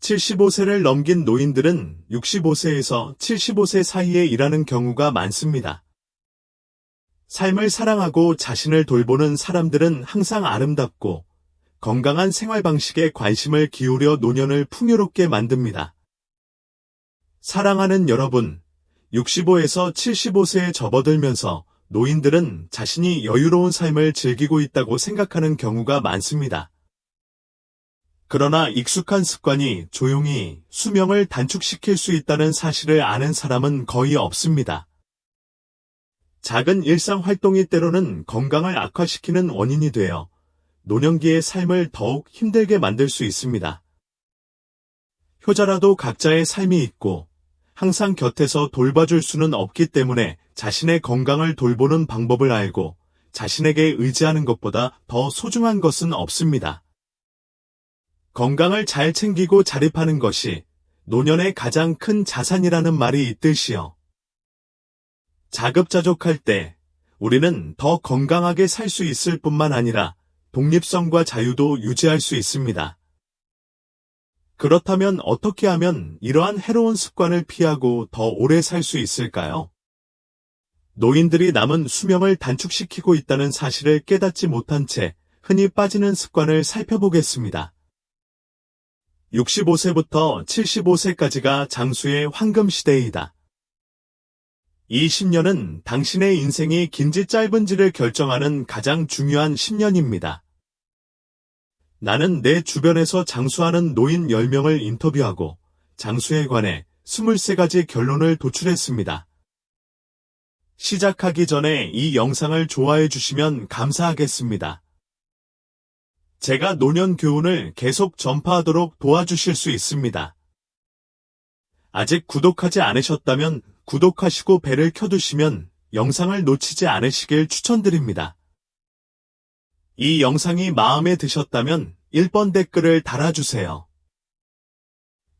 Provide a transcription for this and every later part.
75세를 넘긴 노인들은 65세에서 75세 사이에 일하는 경우가 많습니다. 삶을 사랑하고 자신을 돌보는 사람들은 항상 아름답고 건강한 생활 방식에 관심을 기울여 노년을 풍요롭게 만듭니다. 사랑하는 여러분, 65에서 75세에 접어들면서 노인들은 자신이 여유로운 삶을 즐기고 있다고 생각하는 경우가 많습니다. 그러나 익숙한 습관이 조용히 수명을 단축시킬 수 있다는 사실을 아는 사람은 거의 없습니다. 작은 일상 활동이 때로는 건강을 악화시키는 원인이 되어 노년기의 삶을 더욱 힘들게 만들 수 있습니다. 효자라도 각자의 삶이 있고 항상 곁에서 돌봐줄 수는 없기 때문에 자신의 건강을 돌보는 방법을 알고 자신에게 의지하는 것보다 더 소중한 것은 없습니다. 건강을 잘 챙기고 자립하는 것이 노년의 가장 큰 자산이라는 말이 있듯이요. 자급자족할 때 우리는 더 건강하게 살 수 있을 뿐만 아니라 독립성과 자유도 유지할 수 있습니다. 그렇다면 어떻게 하면 이러한 해로운 습관을 피하고 더 오래 살 수 있을까요? 노인들이 남은 수명을 단축시키고 있다는 사실을 깨닫지 못한 채 흔히 빠지는 습관을 살펴보겠습니다. 65세부터 75세까지가 장수의 황금 시대이다. 이 10년은 당신의 인생이 긴지 짧은지를 결정하는 가장 중요한 10년입니다. 나는 내 주변에서 장수하는 노인 10명을 인터뷰하고 장수에 관해 23가지 결론을 도출했습니다. 시작하기 전에 이 영상을 좋아해 주시면 감사하겠습니다. 제가 노년 교훈을 계속 전파하도록 도와주실 수 있습니다. 아직 구독하지 않으셨다면 구독하시고 벨을 켜두시면 영상을 놓치지 않으시길 추천드립니다. 이 영상이 마음에 드셨다면 1번 댓글을 달아주세요.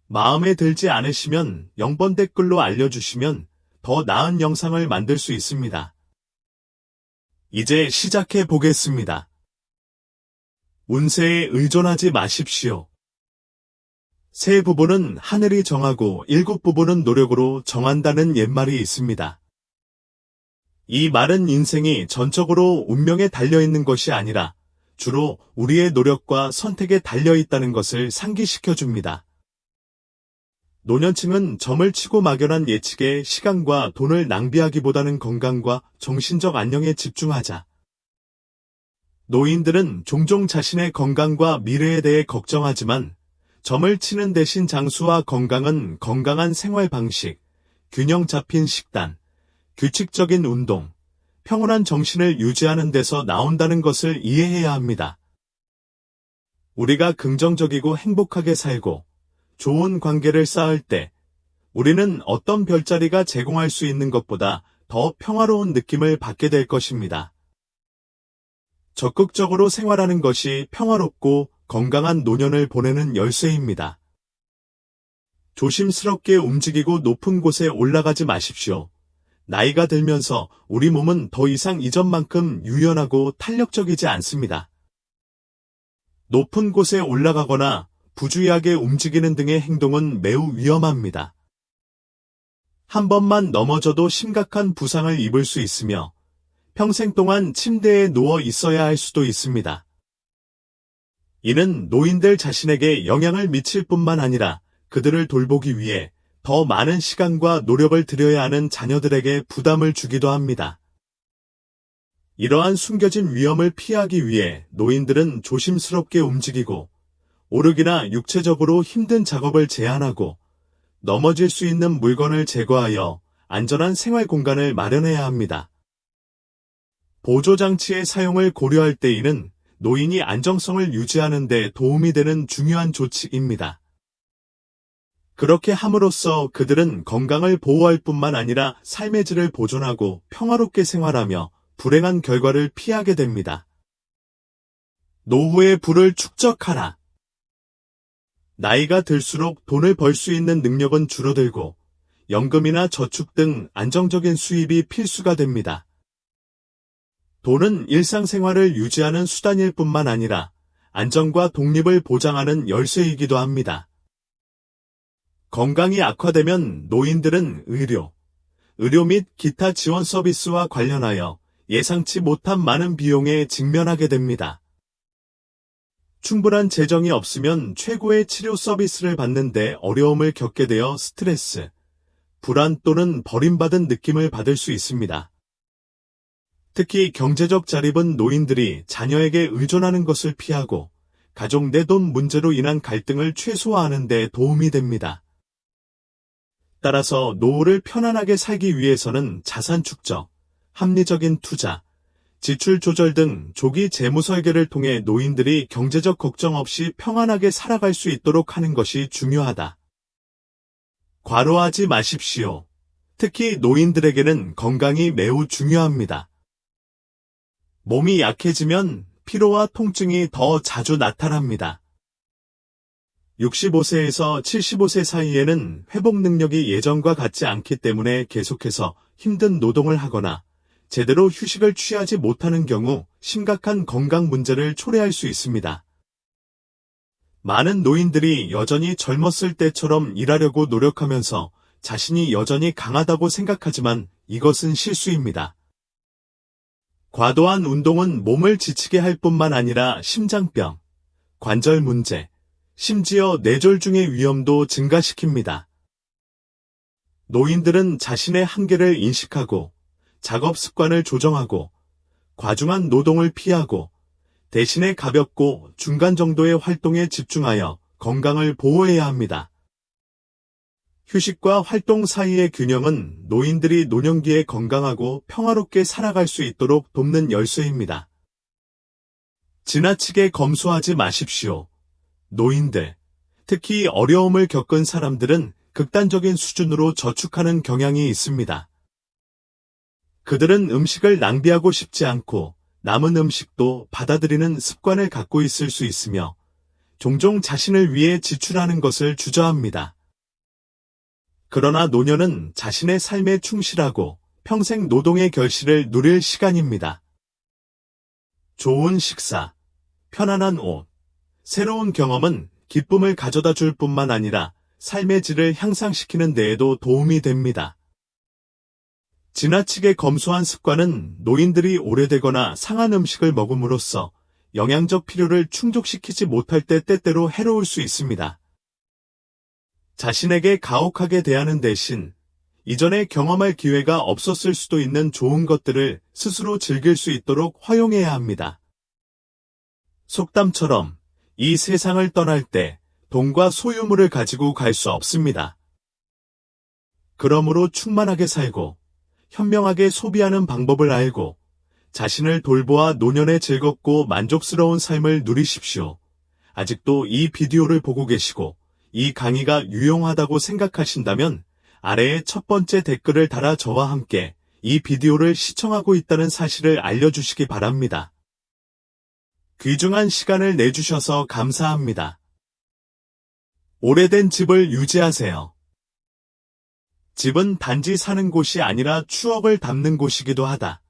마음에 들지 않으시면 0번 댓글로 알려주시면 더 나은 영상을 만들 수 있습니다. 이제 시작해 보겠습니다. 운세에 의존하지 마십시오. 세 부분은 하늘이 정하고 7 부분은 노력으로 정한다는 옛말이 있습니다. 이 말은 인생이 전적으로 운명에 달려있는 것이 아니라 주로 우리의 노력과 선택에 달려있다는 것을 상기시켜줍니다. 노년층은 점을 치고 막연한 예측에 시간과 돈을 낭비하기보다는 건강과 정신적 안녕에 집중하자. 노인들은 종종 자신의 건강과 미래에 대해 걱정하지만 점을 치는 대신 장수와 건강은 건강한 생활 방식, 균형 잡힌 식단, 규칙적인 운동, 평온한 정신을 유지하는 데서 나온다는 것을 이해해야 합니다. 우리가 긍정적이고 행복하게 살고 좋은 관계를 쌓을 때 우리는 어떤 별자리가 제공할 수 있는 것보다 더 평화로운 느낌을 받게 될 것입니다. 적극적으로 생활하는 것이 평화롭고 건강한 노년을 보내는 열쇠입니다. 조심스럽게 움직이고 높은 곳에 올라가지 마십시오. 나이가 들면서 우리 몸은 더 이상 이전만큼 유연하고 탄력적이지 않습니다. 높은 곳에 올라가거나 부주의하게 움직이는 등의 행동은 매우 위험합니다. 한 번만 넘어져도 심각한 부상을 입을 수 있으며 평생 동안 침대에 누워 있어야 할 수도 있습니다. 이는 노인들 자신에게 영향을 미칠 뿐만 아니라 그들을 돌보기 위해 더 많은 시간과 노력을 들여야 하는 자녀들에게 부담을 주기도 합니다. 이러한 숨겨진 위험을 피하기 위해 노인들은 조심스럽게 움직이고 오르기나 육체적으로 힘든 작업을 제한하고 넘어질 수 있는 물건을 제거하여 안전한 생활 공간을 마련해야 합니다. 보조장치의 사용을 고려할 때 이는 노인이 안정성을 유지하는 데 도움이 되는 중요한 조치입니다. 그렇게 함으로써 그들은 건강을 보호할 뿐만 아니라 삶의 질을 보존하고 평화롭게 생활하며 불행한 결과를 피하게 됩니다. 노후의 부를 축적하라. 나이가 들수록 돈을 벌 수 있는 능력은 줄어들고 연금이나 저축 등 안정적인 수입이 필수가 됩니다. 돈은 일상생활을 유지하는 수단일 뿐만 아니라 안정과 독립을 보장하는 열쇠이기도 합니다. 건강이 악화되면 노인들은 의료 및 기타 지원 서비스와 관련하여 예상치 못한 많은 비용에 직면하게 됩니다. 충분한 재정이 없으면 최고의 치료 서비스를 받는데 어려움을 겪게 되어 스트레스, 불안 또는 버림받은 느낌을 받을 수 있습니다. 특히 경제적 자립은 노인들이 자녀에게 의존하는 것을 피하고 가족 내 돈 문제로 인한 갈등을 최소화하는 데 도움이 됩니다. 따라서 노후를 편안하게 살기 위해서는 자산 축적, 합리적인 투자, 지출 조절 등 조기 재무 설계를 통해 노인들이 경제적 걱정 없이 평안하게 살아갈 수 있도록 하는 것이 중요하다. 과로하지 마십시오. 특히 노인들에게는 건강이 매우 중요합니다. 몸이 약해지면 피로와 통증이 더 자주 나타납니다. 65세에서 75세 사이에는 회복 능력이 예전과 같지 않기 때문에 계속해서 힘든 노동을 하거나 제대로 휴식을 취하지 못하는 경우 심각한 건강 문제를 초래할 수 있습니다. 많은 노인들이 여전히 젊었을 때처럼 일하려고 노력하면서 자신이 여전히 강하다고 생각하지만 이것은 실수입니다. 과도한 운동은 몸을 지치게 할 뿐만 아니라 심장병, 관절 문제, 심지어 뇌졸중의 위험도 증가시킵니다. 노인들은 자신의 한계를 인식하고 작업 습관을 조정하고 과중한 노동을 피하고 대신에 가볍고 중간 정도의 활동에 집중하여 건강을 보호해야 합니다. 휴식과 활동 사이의 균형은 노인들이 노년기에 건강하고 평화롭게 살아갈 수 있도록 돕는 열쇠입니다. 지나치게 검소하지 마십시오. 노인들, 특히 어려움을 겪은 사람들은 극단적인 수준으로 저축하는 경향이 있습니다. 그들은 음식을 낭비하고 싶지 않고 남은 음식도 받아들이는 습관을 갖고 있을 수 있으며 종종 자신을 위해 지출하는 것을 주저합니다. 그러나 노년은 자신의 삶에 충실하고 평생 노동의 결실을 누릴 시간입니다. 좋은 식사, 편안한 옷, 새로운 경험은 기쁨을 가져다 줄 뿐만 아니라 삶의 질을 향상시키는 데에도 도움이 됩니다. 지나치게 검소한 습관은 노인들이 오래되거나 상한 음식을 먹음으로써 영양적 필요를 충족시키지 못할 때 때때로 해로울 수 있습니다. 자신에게 가혹하게 대하는 대신 이전에 경험할 기회가 없었을 수도 있는 좋은 것들을 스스로 즐길 수 있도록 허용해야 합니다. 속담처럼 이 세상을 떠날 때 돈과 소유물을 가지고 갈 수 없습니다. 그러므로 충만하게 살고 현명하게 소비하는 방법을 알고 자신을 돌보아 노년에 즐겁고 만족스러운 삶을 누리십시오. 아직도 이 비디오를 보고 계시고 이 강의가 유용하다고 생각하신다면 아래에 첫 번째 댓글을 달아 저와 함께 이 비디오를 시청하고 있다는 사실을 알려주시기 바랍니다. 귀중한 시간을 내주셔서 감사합니다. 오래된 집을 유지하세요. 집은 단지 사는 곳이 아니라 추억을 담는 곳이기도 하다.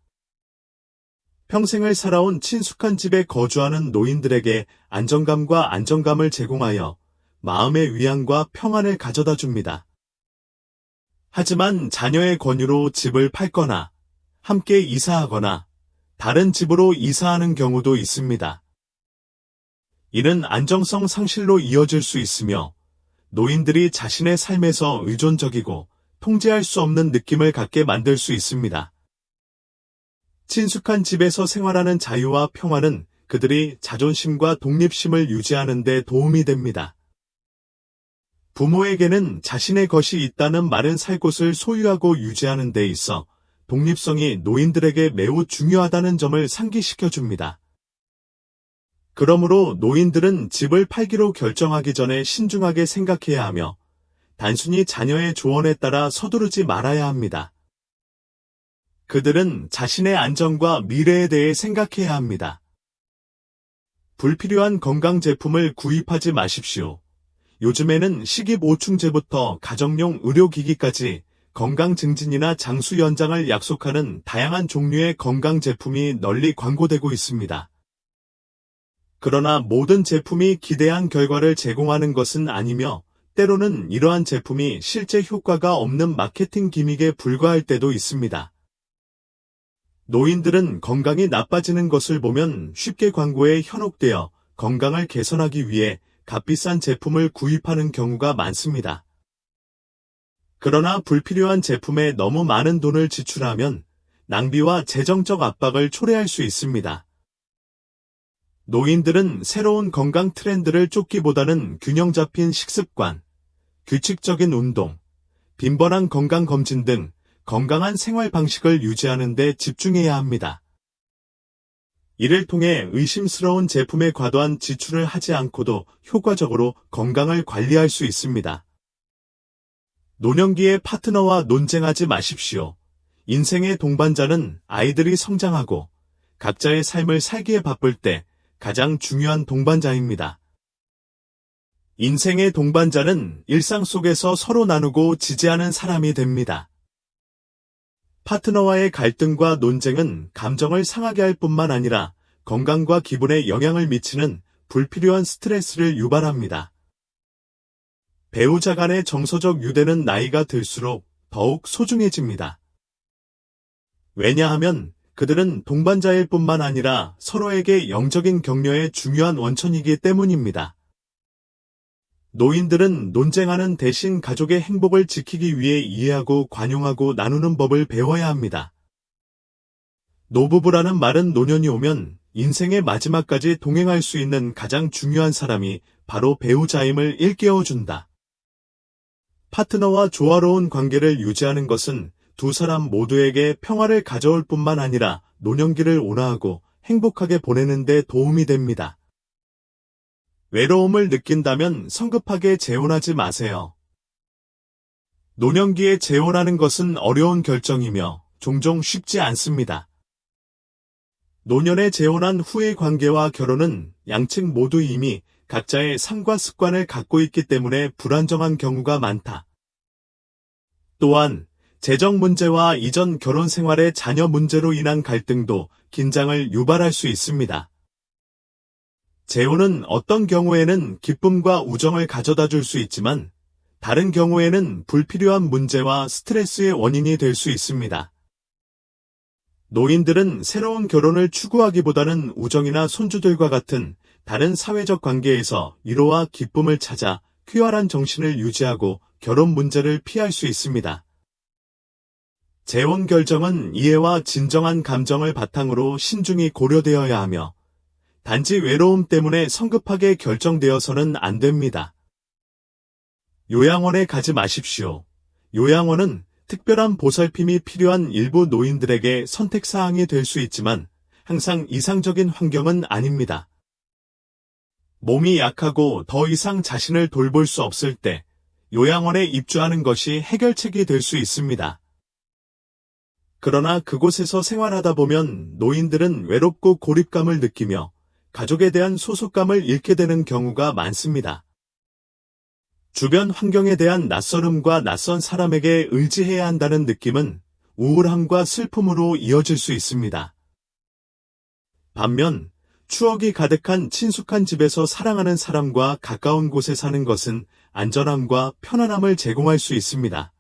평생을 살아온 친숙한 집에 거주하는 노인들에게 안정감과 안정감을 제공하여 마음의 위안과 평안을 가져다 줍니다. 하지만 자녀의 권유로 집을 팔거나 함께 이사하거나 다른 집으로 이사하는 경우도 있습니다. 이는 안정성 상실로 이어질 수 있으며 노인들이 자신의 삶에서 의존적이고 통제할 수 없는 느낌을 갖게 만들 수 있습니다. 친숙한 집에서 생활하는 자유와 평화는 그들이 자존심과 독립심을 유지하는 데 도움이 됩니다. 부모에게는 자신의 것이 있다는 말은 살 곳을 소유하고 유지하는 데 있어 독립성이 노인들에게 매우 중요하다는 점을 상기시켜 줍니다. 그러므로 노인들은 집을 팔기로 결정하기 전에 신중하게 생각해야 하며 단순히 자녀의 조언에 따라 서두르지 말아야 합니다. 그들은 자신의 안전과 미래에 대해 생각해야 합니다. 불필요한 건강 제품을 구입하지 마십시오. 요즘에는 식이보충제부터 가정용 의료기기까지 건강 증진이나 장수 연장을 약속하는 다양한 종류의 건강 제품이 널리 광고되고 있습니다. 그러나 모든 제품이 기대한 결과를 제공하는 것은 아니며 때로는 이러한 제품이 실제 효과가 없는 마케팅 기믹에 불과할 때도 있습니다. 노인들은 건강이 나빠지는 것을 보면 쉽게 광고에 현혹되어 건강을 개선하기 위해 값비싼 제품을 구입하는 경우가 많습니다. 그러나 불필요한 제품에 너무 많은 돈을 지출하면 낭비와 재정적 압박을 초래할 수 있습니다. 노인들은 새로운 건강 트렌드를 쫓기보다는 균형 잡힌 식습관, 규칙적인 운동, 빈번한 건강검진 등 건강한 생활 방식을 유지하는 데 집중해야 합니다. 이를 통해 의심스러운 제품에 과도한 지출을 하지 않고도 효과적으로 건강을 관리할 수 있습니다. 노년기의 파트너와 논쟁하지 마십시오. 인생의 동반자는 아이들이 성장하고 각자의 삶을 살기에 바쁠 때 가장 중요한 동반자입니다. 인생의 동반자는 일상 속에서 서로 나누고 지지하는 사람이 됩니다. 파트너와의 갈등과 논쟁은 감정을 상하게 할 뿐만 아니라 건강과 기분에 영향을 미치는 불필요한 스트레스를 유발합니다. 배우자 간의 정서적 유대는 나이가 들수록 더욱 소중해집니다. 왜냐하면 그들은 동반자일 뿐만 아니라 서로에게 영적인 격려의 중요한 원천이기 때문입니다. 노인들은 논쟁하는 대신 가족의 행복을 지키기 위해 이해하고 관용하고 나누는 법을 배워야 합니다. 노부부라는 말은 노년이 오면 인생의 마지막까지 동행할 수 있는 가장 중요한 사람이 바로 배우자임을 일깨워준다. 파트너와 조화로운 관계를 유지하는 것은 두 사람 모두에게 평화를 가져올 뿐만 아니라 노년기를 온화하고 행복하게 보내는 데 도움이 됩니다. 외로움을 느낀다면 성급하게 재혼하지 마세요. 노년기에 재혼하는 것은 어려운 결정이며 종종 쉽지 않습니다. 노년에 재혼한 후의 관계와 결혼은 양측 모두 이미 각자의 삶과 습관을 갖고 있기 때문에 불안정한 경우가 많다. 또한 재정 문제와 이전 결혼 생활의 자녀 문제로 인한 갈등도 긴장을 유발할 수 있습니다. 재혼은 어떤 경우에는 기쁨과 우정을 가져다 줄 수 있지만 다른 경우에는 불필요한 문제와 스트레스의 원인이 될 수 있습니다. 노인들은 새로운 결혼을 추구하기보다는 우정이나 손주들과 같은 다른 사회적 관계에서 위로와 기쁨을 찾아 쾌활한 정신을 유지하고 결혼 문제를 피할 수 있습니다. 재혼 결정은 이해와 진정한 감정을 바탕으로 신중히 고려되어야 하며 단지 외로움 때문에 성급하게 결정되어서는 안 됩니다. 요양원에 가지 마십시오. 요양원은 특별한 보살핌이 필요한 일부 노인들에게 선택사항이 될 수 있지만 항상 이상적인 환경은 아닙니다. 몸이 약하고 더 이상 자신을 돌볼 수 없을 때 요양원에 입주하는 것이 해결책이 될 수 있습니다. 그러나 그곳에서 생활하다 보면 노인들은 외롭고 고립감을 느끼며 가족에 대한 소속감을 잃게 되는 경우가 많습니다. 주변 환경에 대한 낯설음과 낯선 사람에게 의지해야 한다는 느낌은 우울함과 슬픔으로 이어질 수 있습니다. 반면 추억이 가득한 친숙한 집에서 사랑하는 사람과 가까운 곳에 사는 것은 안전함과 편안함을 제공할 수 있습니다.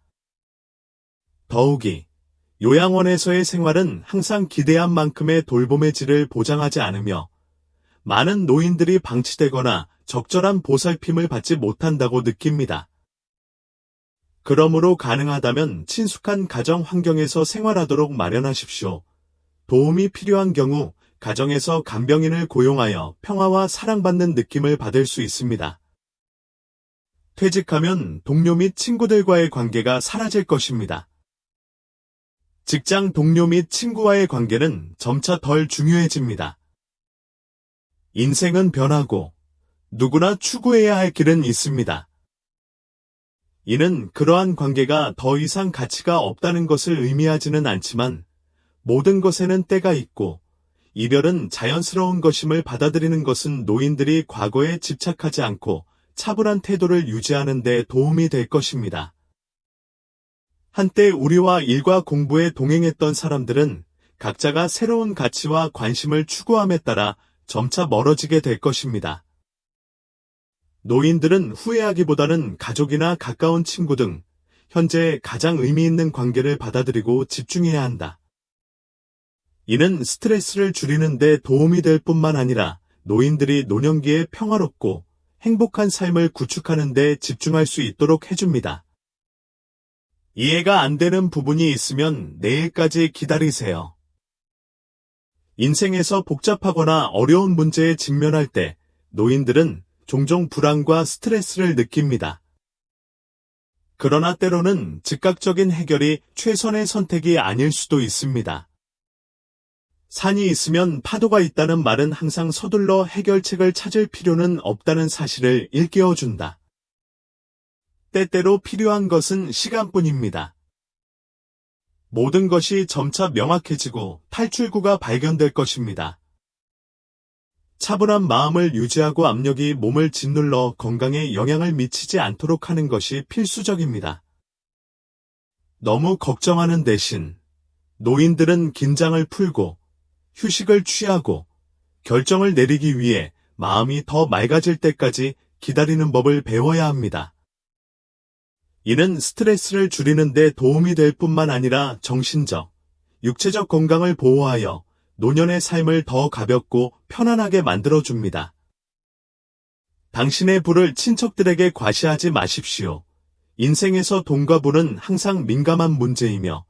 더욱이 요양원에서의 생활은 항상 기대한 만큼의 돌봄의 질을 보장하지 않으며 많은 노인들이 방치되거나 적절한 보살핌을 받지 못한다고 느낍니다. 그러므로 가능하다면 친숙한 가정 환경에서 생활하도록 마련하십시오. 도움이 필요한 경우 가정에서 간병인을 고용하여 평화와 사랑받는 느낌을 받을 수 있습니다. 퇴직하면 동료 및 친구들과의 관계가 사라질 것입니다. 직장 동료 및 친구와의 관계는 점차 덜 중요해집니다. 인생은 변하고 누구나 추구해야 할 길은 있습니다. 이는 그러한 관계가 더 이상 가치가 없다는 것을 의미하지는 않지만 모든 것에는 때가 있고 이별은 자연스러운 것임을 받아들이는 것은 노인들이 과거에 집착하지 않고 차분한 태도를 유지하는 데 도움이 될 것입니다. 한때 우리와 일과 공부에 동행했던 사람들은 각자가 새로운 가치와 관심을 추구함에 따라 점차 멀어지게 될 것입니다. 노인들은 후회하기보다는 가족이나 가까운 친구 등 현재 가장 의미 있는 관계를 받아들이고 집중해야 한다. 이는 스트레스를 줄이는 데 도움이 될 뿐만 아니라 노인들이 노년기에 평화롭고 행복한 삶을 구축하는 데 집중할 수 있도록 해줍니다. 이해가 안 되는 부분이 있으면 내일까지 기다리세요. 인생에서 복잡하거나 어려운 문제에 직면할 때 노인들은 종종 불안과 스트레스를 느낍니다. 그러나 때로는 즉각적인 해결이 최선의 선택이 아닐 수도 있습니다. 산이 있으면 파도가 있다는 말은 항상 서둘러 해결책을 찾을 필요는 없다는 사실을 일깨워준다. 때때로 필요한 것은 시간뿐입니다. 모든 것이 점차 명확해지고 탈출구가 발견될 것입니다. 차분한 마음을 유지하고 압력이 몸을 짓눌러 건강에 영향을 미치지 않도록 하는 것이 필수적입니다. 너무 걱정하는 대신 노인들은 긴장을 풀고 휴식을 취하고 결정을 내리기 위해 마음이 더 맑아질 때까지 기다리는 법을 배워야 합니다. 이는 스트레스를 줄이는 데 도움이 될 뿐만 아니라 정신적, 육체적 건강을 보호하여 노년의 삶을 더 가볍고 편안하게 만들어줍니다. 당신의 부를 친척들에게 과시하지 마십시오. 인생에서 돈과 부는 항상 민감한 문제이며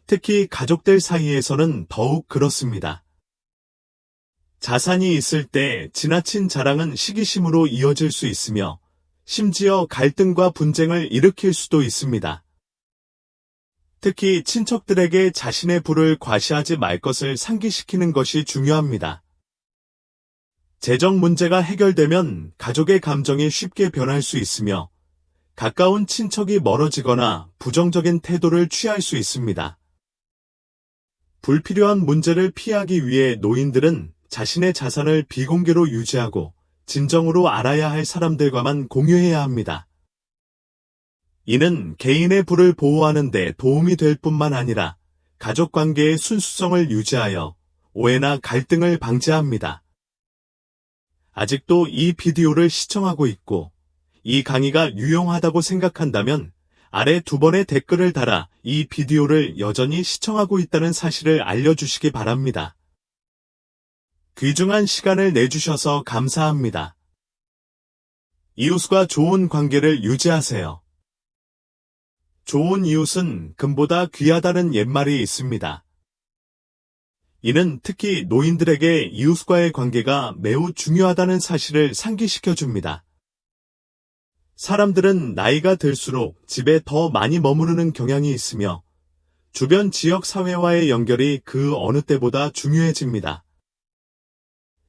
특히 가족들 사이에서는 더욱 그렇습니다. 자산이 있을 때 지나친 자랑은 시기심으로 이어질 수 있으며 심지어 갈등과 분쟁을 일으킬 수도 있습니다. 특히 친척들에게 자신의 부를 과시하지 말 것을 상기시키는 것이 중요합니다. 재정 문제가 해결되면 가족의 감정이 쉽게 변할 수 있으며 가까운 친척이 멀어지거나 부정적인 태도를 취할 수 있습니다. 불필요한 문제를 피하기 위해 노인들은 자신의 자산을 비공개로 유지하고 진정으로 알아야 할 사람들과만 공유해야 합니다. 이는 개인의 부를 보호하는 데 도움이 될 뿐만 아니라 가족관계의 순수성을 유지하여 오해나 갈등을 방지합니다. 아직도 이 비디오를 시청하고 있고 이 강의가 유용하다고 생각한다면 아래 2번의 댓글을 달아 이 비디오를 여전히 시청하고 있다는 사실을 알려주시기 바랍니다. 귀중한 시간을 내주셔서 감사합니다. 이웃과 좋은 관계를 유지하세요. 좋은 이웃은 금보다 귀하다는 옛말이 있습니다. 이는 특히 노인들에게 이웃과의 관계가 매우 중요하다는 사실을 상기시켜줍니다. 사람들은 나이가 들수록 집에 더 많이 머무르는 경향이 있으며 주변 지역 사회와의 연결이 그 어느 때보다 중요해집니다.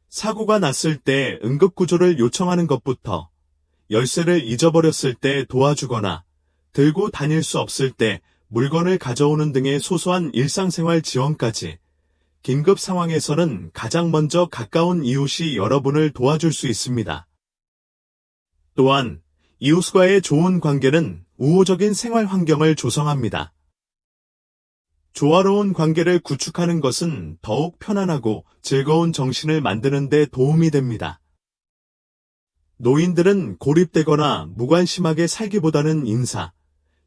사고가 났을 때 응급구조를 요청하는 것부터 열쇠를 잊어버렸을 때 도와주거나 들고 다닐 수 없을 때 물건을 가져오는 등의 소소한 일상생활 지원까지 긴급 상황에서는 가장 먼저 가까운 이웃이 여러분을 도와줄 수 있습니다. 또한 이웃과의 좋은 관계는 우호적인 생활 환경을 조성합니다. 조화로운 관계를 구축하는 것은 더욱 편안하고 즐거운 정신을 만드는 데 도움이 됩니다. 노인들은 고립되거나 무관심하게 살기보다는 인사,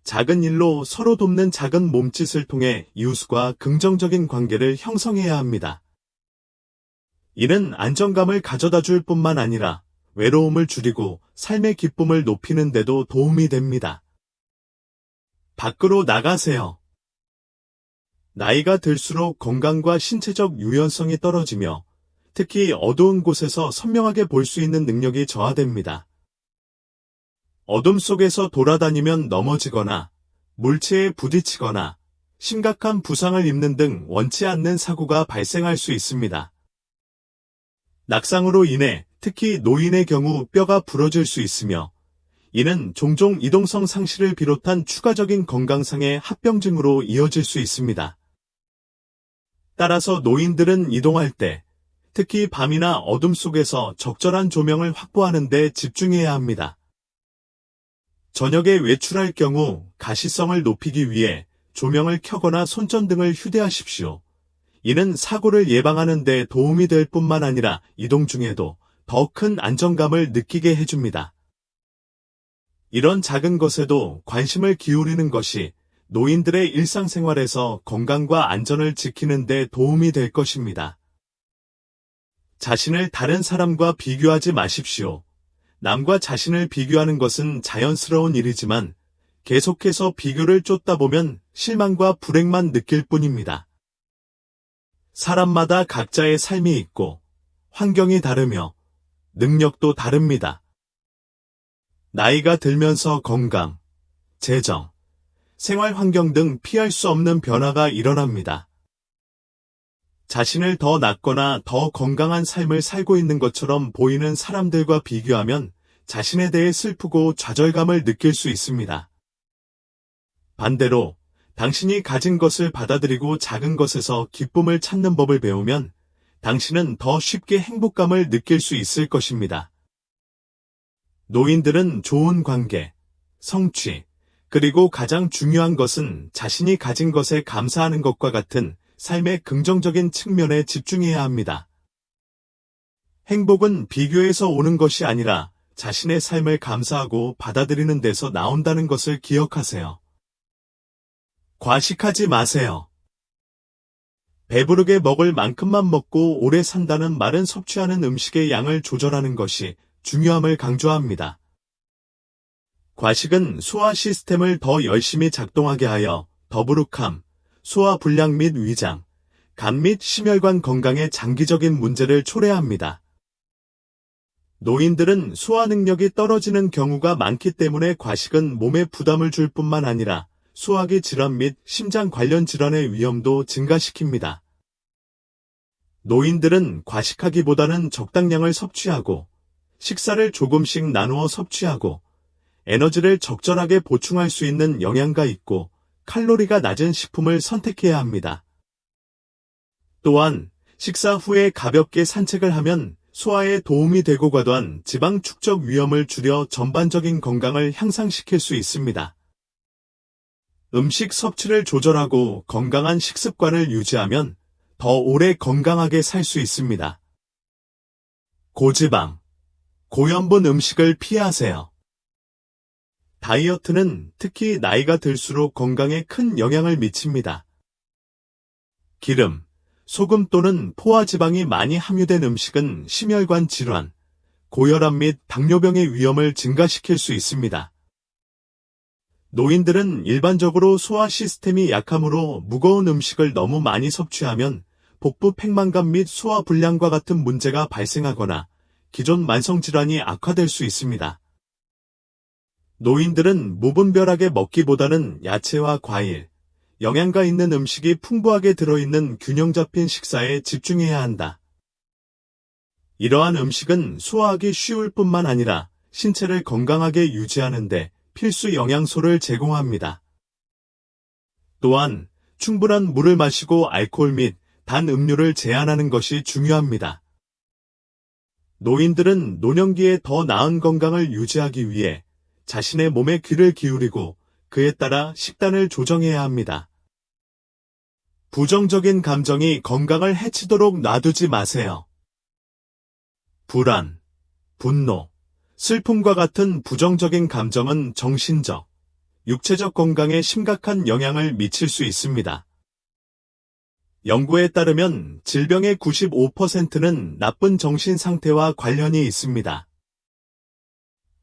작은 일로 서로 돕는 작은 몸짓을 통해 이웃과 긍정적인 관계를 형성해야 합니다. 이는 안정감을 가져다 줄 뿐만 아니라 외로움을 줄이고 삶의 기쁨을 높이는 데도 도움이 됩니다. 밖으로 나가세요. 나이가 들수록 건강과 신체적 유연성이 떨어지며 특히 어두운 곳에서 선명하게 볼 수 있는 능력이 저하됩니다. 어둠 속에서 돌아다니면 넘어지거나 물체에 부딪히거나 심각한 부상을 입는 등 원치 않는 사고가 발생할 수 있습니다. 낙상으로 인해 특히 노인의 경우 뼈가 부러질 수 있으며 이는 종종 이동성 상실을 비롯한 추가적인 건강상의 합병증으로 이어질 수 있습니다. 따라서 노인들은 이동할 때 특히 밤이나 어둠 속에서 적절한 조명을 확보하는 데 집중해야 합니다. 저녁에 외출할 경우 가시성을 높이기 위해 조명을 켜거나 손전등을 휴대하십시오. 이는 사고를 예방하는 데 도움이 될 뿐만 아니라 이동 중에도 더 큰 안정감을 느끼게 해줍니다. 이런 작은 것에도 관심을 기울이는 것이 노인들의 일상생활에서 건강과 안전을 지키는 데 도움이 될 것입니다. 자신을 다른 사람과 비교하지 마십시오. 남과 자신을 비교하는 것은 자연스러운 일이지만 계속해서 비교를 쫓다 보면 실망과 불행만 느낄 뿐입니다. 사람마다 각자의 삶이 있고 환경이 다르며 능력도 다릅니다. 나이가 들면서 건강, 재정, 생활 환경 등 피할 수 없는 변화가 일어납니다. 자신을 더 낫거나 더 건강한 삶을 살고 있는 것처럼 보이는 사람들과 비교하면 자신에 대해 슬프고 좌절감을 느낄 수 있습니다. 반대로 당신이 가진 것을 받아들이고 작은 것에서 기쁨을 찾는 법을 배우면 당신은 더 쉽게 행복감을 느낄 수 있을 것입니다. 노인들은 좋은 관계, 성취, 그리고 가장 중요한 것은 자신이 가진 것에 감사하는 것과 같은 삶의 긍정적인 측면에 집중해야 합니다. 행복은 비교에서 오는 것이 아니라 자신의 삶을 감사하고 받아들이는 데서 나온다는 것을 기억하세요. 과식하지 마세요. 배부르게 먹을 만큼만 먹고 오래 산다는 말은 섭취하는 음식의 양을 조절하는 것이 중요함을 강조합니다. 과식은 소화 시스템을 더 열심히 작동하게 하여 더부룩함, 소화 불량 및 위장, 간 및 심혈관 건강의 장기적인 문제를 초래합니다. 노인들은 소화 능력이 떨어지는 경우가 많기 때문에 과식은 몸에 부담을 줄 뿐만 아니라 소화기 질환 및 심장 관련 질환의 위험도 증가시킵니다. 노인들은 과식하기보다는 적당량을 섭취하고 식사를 조금씩 나누어 섭취하고 에너지를 적절하게 보충할 수 있는 영양가 있고 칼로리가 낮은 식품을 선택해야 합니다. 또한 식사 후에 가볍게 산책을 하면 소화에 도움이 되고 과도한 지방 축적 위험을 줄여 전반적인 건강을 향상시킬 수 있습니다. 음식 섭취를 조절하고 건강한 식습관을 유지하면 더 오래 건강하게 살 수 있습니다. 고지방, 고염분 음식을 피하세요. 다이어트는 특히 나이가 들수록 건강에 큰 영향을 미칩니다. 기름, 소금 또는 포화지방이 많이 함유된 음식은 심혈관 질환, 고혈압 및 당뇨병의 위험을 증가시킬 수 있습니다. 노인들은 일반적으로 소화 시스템이 약하므로 무거운 음식을 너무 많이 섭취하면 복부 팽만감 및 소화 불량과 같은 문제가 발생하거나 기존 만성질환이 악화될 수 있습니다. 노인들은 무분별하게 먹기보다는 야채와 과일, 영양가 있는 음식이 풍부하게 들어있는 균형 잡힌 식사에 집중해야 한다. 이러한 음식은 소화하기 쉬울 뿐만 아니라 신체를 건강하게 유지하는 데 필수 영양소를 제공합니다. 또한 충분한 물을 마시고 알코올 및 단 음료를 제한하는 것이 중요합니다. 노인들은 노년기에 더 나은 건강을 유지하기 위해 자신의 몸에 귀를 기울이고 그에 따라 식단을 조정해야 합니다. 부정적인 감정이 건강을 해치도록 놔두지 마세요. 불안, 분노, 슬픔과 같은 부정적인 감정은 정신적, 육체적 건강에 심각한 영향을 미칠 수 있습니다. 연구에 따르면 질병의 95%는 나쁜 정신 상태와 관련이 있습니다.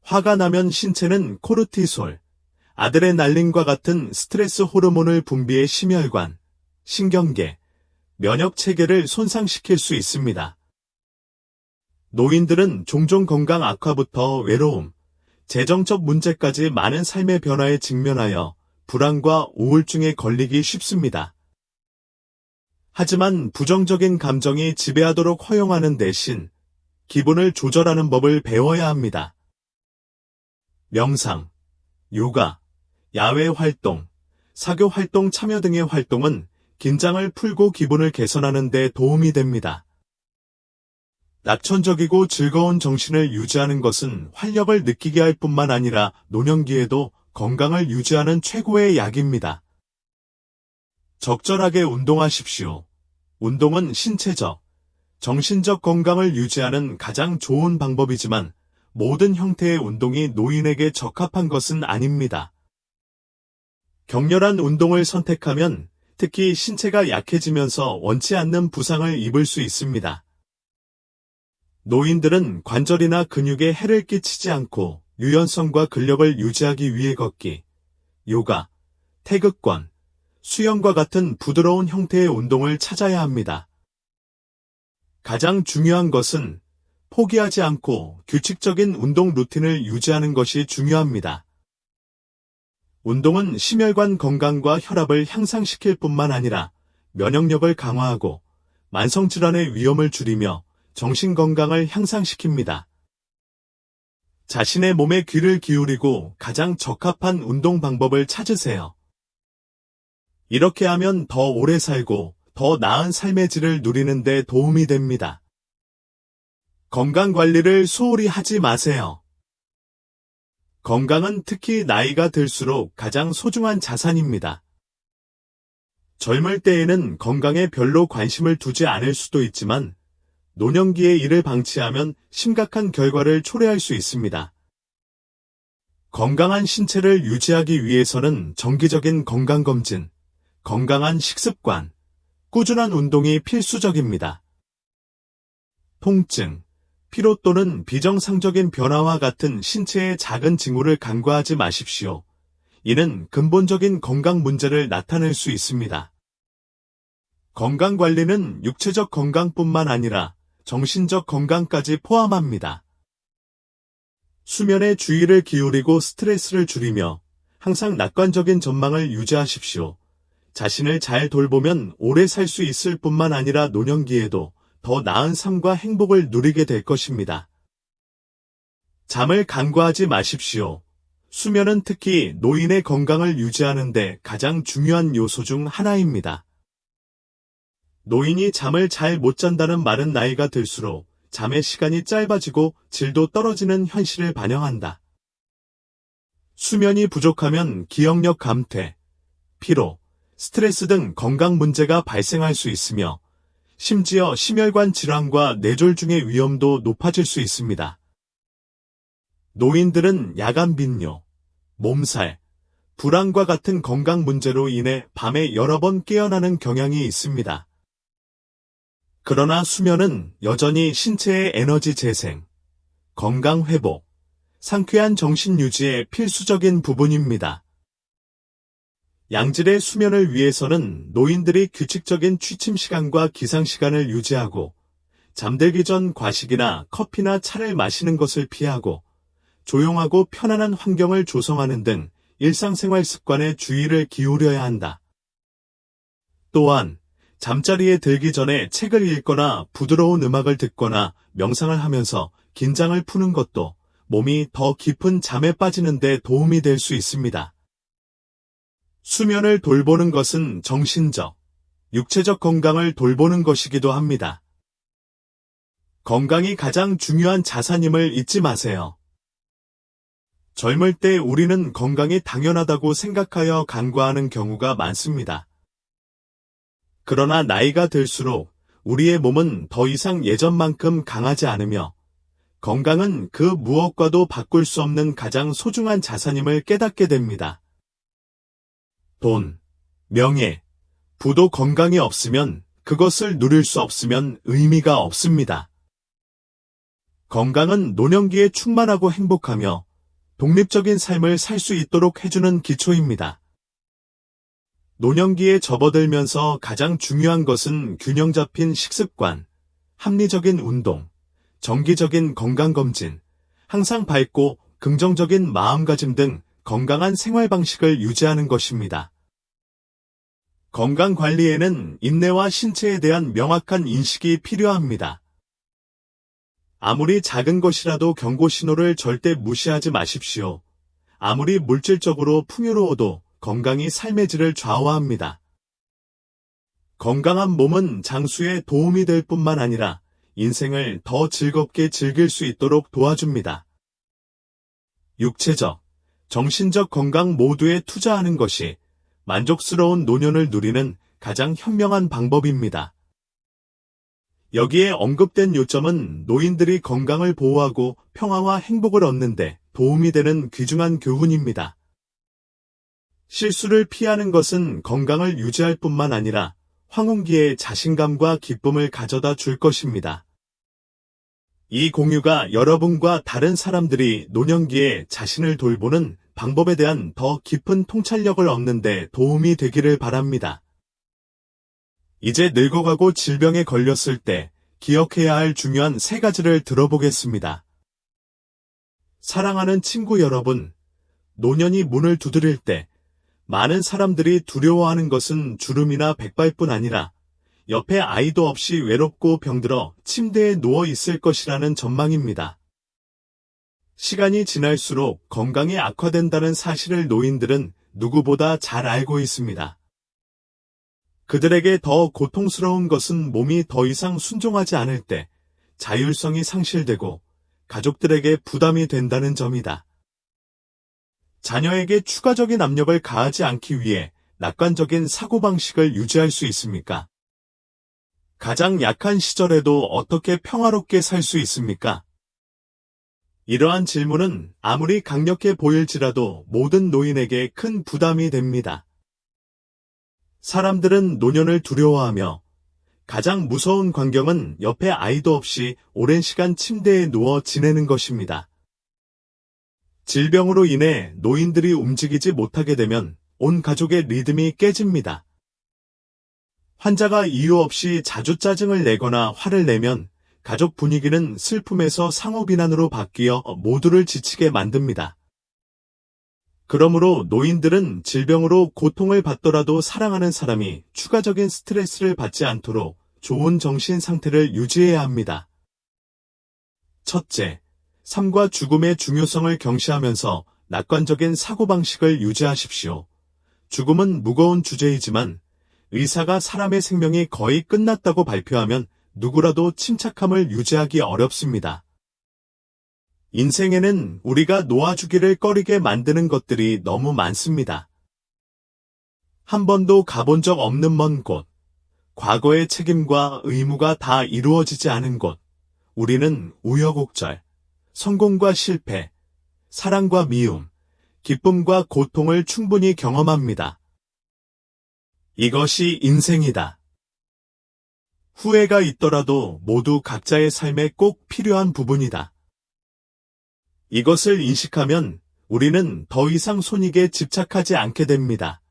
화가 나면 신체는 코르티솔, 아드레날린과 같은 스트레스 호르몬을 분비해 심혈관, 신경계, 면역 체계를 손상시킬 수 있습니다. 노인들은 종종 건강 악화부터 외로움, 재정적 문제까지 많은 삶의 변화에 직면하여 불안과 우울증에 걸리기 쉽습니다. 하지만 부정적인 감정이 지배하도록 허용하는 대신 기분을 조절하는 법을 배워야 합니다. 명상, 요가, 야외 활동, 사교 활동 참여 등의 활동은 긴장을 풀고 기분을 개선하는 데 도움이 됩니다. 낙천적이고 즐거운 정신을 유지하는 것은 활력을 느끼게 할 뿐만 아니라 노년기에도 건강을 유지하는 최고의 약입니다. 적절하게 운동하십시오. 운동은 신체적, 정신적 건강을 유지하는 가장 좋은 방법이지만 모든 형태의 운동이 노인에게 적합한 것은 아닙니다. 격렬한 운동을 선택하면 특히 신체가 약해지면서 원치 않는 부상을 입을 수 있습니다. 노인들은 관절이나 근육에 해를 끼치지 않고 유연성과 근력을 유지하기 위해 걷기, 요가, 태극권, 수영과 같은 부드러운 형태의 운동을 찾아야 합니다. 가장 중요한 것은 포기하지 않고 규칙적인 운동 루틴을 유지하는 것이 중요합니다. 운동은 심혈관 건강과 혈압을 향상시킬 뿐만 아니라 면역력을 강화하고 만성질환의 위험을 줄이며 정신 건강을 향상시킵니다. 자신의 몸에 귀를 기울이고 가장 적합한 운동 방법을 찾으세요. 이렇게 하면 더 오래 살고 더 나은 삶의 질을 누리는 데 도움이 됩니다. 건강관리를 소홀히 하지 마세요. 건강은 특히 나이가 들수록 가장 소중한 자산입니다. 젊을 때에는 건강에 별로 관심을 두지 않을 수도 있지만 노년기에 이를 방치하면 심각한 결과를 초래할 수 있습니다. 건강한 신체를 유지하기 위해서는 정기적인 건강검진, 건강한 식습관, 꾸준한 운동이 필수적입니다. 통증, 피로 또는 비정상적인 변화와 같은 신체의 작은 징후를 간과하지 마십시오. 이는 근본적인 건강 문제를 나타낼 수 있습니다. 건강관리는 육체적 건강뿐만 아니라 정신적 건강까지 포함합니다. 수면에 주의를 기울이고 스트레스를 줄이며 항상 낙관적인 전망을 유지하십시오. 자신을 잘 돌보면 오래 살 수 있을 뿐만 아니라 노년기에도 더 나은 삶과 행복을 누리게 될 것입니다. 잠을 간과하지 마십시오. 수면은 특히 노인의 건강을 유지하는 데 가장 중요한 요소 중 하나입니다. 노인이 잠을 잘 못 잔다는 말은 나이가 들수록 잠의 시간이 짧아지고 질도 떨어지는 현실을 반영한다. 수면이 부족하면 기억력 감퇴, 피로, 스트레스 등 건강 문제가 발생할 수 있으며 심지어 심혈관 질환과 뇌졸중의 위험도 높아질 수 있습니다. 노인들은 야간 빈뇨, 몸살, 불안과 같은 건강 문제로 인해 밤에 여러 번 깨어나는 경향이 있습니다. 그러나 수면은 여전히 신체의 에너지 재생, 건강 회복, 상쾌한 정신 유지의 필수적인 부분입니다. 양질의 수면을 위해서는 노인들이 규칙적인 취침 시간과 기상 시간을 유지하고 잠들기 전 과식이나 커피나 차를 마시는 것을 피하고 조용하고 편안한 환경을 조성하는 등 일상생활 습관에 주의를 기울여야 한다. 또한 잠자리에 들기 전에 책을 읽거나 부드러운 음악을 듣거나 명상을 하면서 긴장을 푸는 것도 몸이 더 깊은 잠에 빠지는 데 도움이 될 수 있습니다. 수면을 돌보는 것은 정신적, 육체적 건강을 돌보는 것이기도 합니다. 건강이 가장 중요한 자산임을 잊지 마세요. 젊을 때 우리는 건강이 당연하다고 생각하여 간과하는 경우가 많습니다. 그러나 나이가 들수록 우리의 몸은 더 이상 예전만큼 강하지 않으며 건강은 그 무엇과도 바꿀 수 없는 가장 소중한 자산임을 깨닫게 됩니다. 돈, 명예, 부도 건강이 없으면 그것을 누릴 수 없으면 의미가 없습니다. 건강은 노년기에 충만하고 행복하며 독립적인 삶을 살 수 있도록 해주는 기초입니다. 노년기에 접어들면서 가장 중요한 것은 균형 잡힌 식습관, 합리적인 운동, 정기적인 건강검진, 항상 밝고 긍정적인 마음가짐 등 건강한 생활 방식을 유지하는 것입니다. 건강관리에는 인내와 신체에 대한 명확한 인식이 필요합니다. 아무리 작은 것이라도 경고 신호를 절대 무시하지 마십시오. 아무리 물질적으로 풍요로워도 건강이 삶의 질을 좌우합니다. 건강한 몸은 장수에 도움이 될 뿐만 아니라 인생을 더 즐겁게 즐길 수 있도록 도와줍니다. 육체적, 정신적 건강 모두에 투자하는 것이 만족스러운 노년을 누리는 가장 현명한 방법입니다. 여기에 언급된 요점은 노인들이 건강을 보호하고 평화와 행복을 얻는데 도움이 되는 귀중한 교훈입니다. 실수를 피하는 것은 건강을 유지할 뿐만 아니라 황혼기에 자신감과 기쁨을 가져다 줄 것입니다. 이 공유가 여러분과 다른 사람들이 노년기에 자신을 돌보는 방법에 대한 더 깊은 통찰력을 얻는 데 도움이 되기를 바랍니다. 이제 늙어가고 질병에 걸렸을 때 기억해야 할 중요한 3가지를 들어보겠습니다. 사랑하는 친구 여러분, 노년이 문을 두드릴 때 많은 사람들이 두려워하는 것은 주름이나 백발뿐 아니라 옆에 아이도 없이 외롭고 병들어 침대에 누워 있을 것이라는 전망입니다. 시간이 지날수록 건강이 악화된다는 사실을 노인들은 누구보다 잘 알고 있습니다. 그들에게 더 고통스러운 것은 몸이 더 이상 순종하지 않을 때 자율성이 상실되고 가족들에게 부담이 된다는 점이다. 자녀에게 추가적인 압력을 가하지 않기 위해 낙관적인 사고방식을 유지할 수 있습니까? 가장 약한 시절에도 어떻게 평화롭게 살 수 있습니까? 이러한 질문은 아무리 강력해 보일지라도 모든 노인에게 큰 부담이 됩니다. 사람들은 노년을 두려워하며 가장 무서운 광경은 옆에 아이도 없이 오랜 시간 침대에 누워 지내는 것입니다. 질병으로 인해 노인들이 움직이지 못하게 되면 온 가족의 리듬이 깨집니다. 환자가 이유 없이 자주 짜증을 내거나 화를 내면 가족 분위기는 슬픔에서 상호 비난으로 바뀌어 모두를 지치게 만듭니다. 그러므로 노인들은 질병으로 고통을 받더라도 사랑하는 사람이 추가적인 스트레스를 받지 않도록 좋은 정신 상태를 유지해야 합니다. 첫째, 삶과 죽음의 중요성을 경시하면서 낙관적인 사고방식을 유지하십시오. 죽음은 무거운 주제이지만 의사가 사람의 생명이 거의 끝났다고 발표하면 누구라도 침착함을 유지하기 어렵습니다. 인생에는 우리가 놓아주기를 꺼리게 만드는 것들이 너무 많습니다. 한 번도 가본 적 없는 먼 곳, 과거의 책임과 의무가 다 이루어지지 않은 곳, 우리는 우여곡절, 성공과 실패, 사랑과 미움, 기쁨과 고통을 충분히 경험합니다. 이것이 인생이다. 후회가 있더라도 모두 각자의 삶에 꼭 필요한 부분이다. 이것을 인식하면 우리는 더 이상 손익에 집착하지 않게 됩니다.